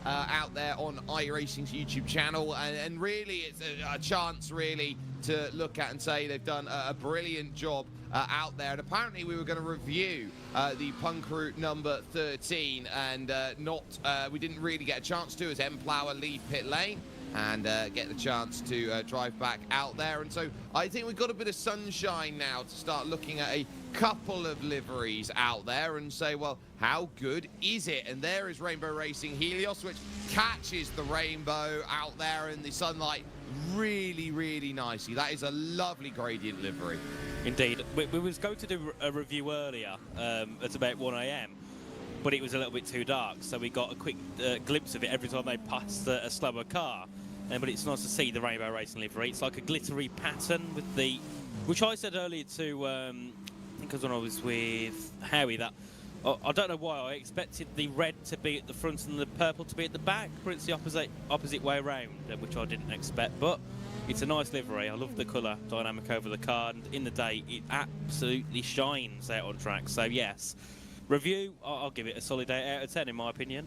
out there on iRacing's YouTube channel, and really it's a chance really to look at and say they've done a brilliant job out there. And apparently we were going to review the Punk Route number 13, and we didn't really get a chance to, as M-Plower leave pit lane and get the chance to drive back out there. And so I think we've got a bit of sunshine now to start looking at a couple of liveries out there and say, well, how good is it? And there is Rainbow Racing Helios, which catches the rainbow out there in the sunlight really, really nicely. That is a lovely gradient livery. Indeed. We was going to do a review earlier at about 1 AM, but it was a little bit too dark, so we got a quick glimpse of it every time they passed a slower car. But it's nice to see the Rainbow Racing livery. It's like a glittery pattern with the, which I said earlier to, I think it was when I was with Howie, that I don't know why I expected the red to be at the front and the purple to be at the back, but it's the opposite way around, which I didn't expect. But it's a nice livery. I love the colour dynamic over the car, and in the day it absolutely shines out on track. So yes, review, I'll give it a solid 8 out of 10 in my opinion.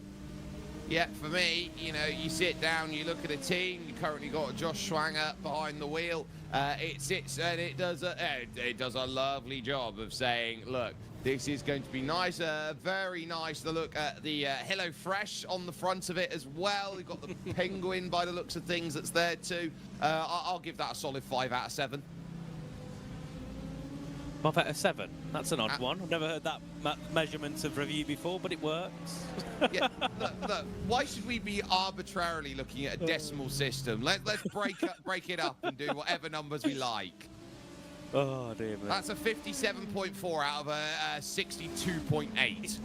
Yeah, for me, you know, you sit down, you look at a team. You currently got Josh Schwanger behind the wheel. It sits and it does a lovely job of saying, look, this is going to be nice, very nice to look at the Hello Fresh on the front of it as well. You've got the penguin by the looks of things that's there too. I'll give that a solid 5 out of 7. 5 out of 7. That's an odd one. I've never heard that measurement of review before, but it works. Yeah, look, why should we be arbitrarily looking at a decimal system? Let's break it up and do whatever numbers we like. Oh dear me. That's a 57.4 out of a 62.8.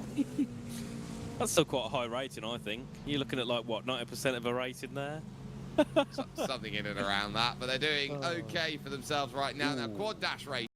That's still quite a high rating, I think. You're looking at like what, 90% of a rating there? Something in and around that, but they're doing okay for themselves right now. Now, Quad Dash race.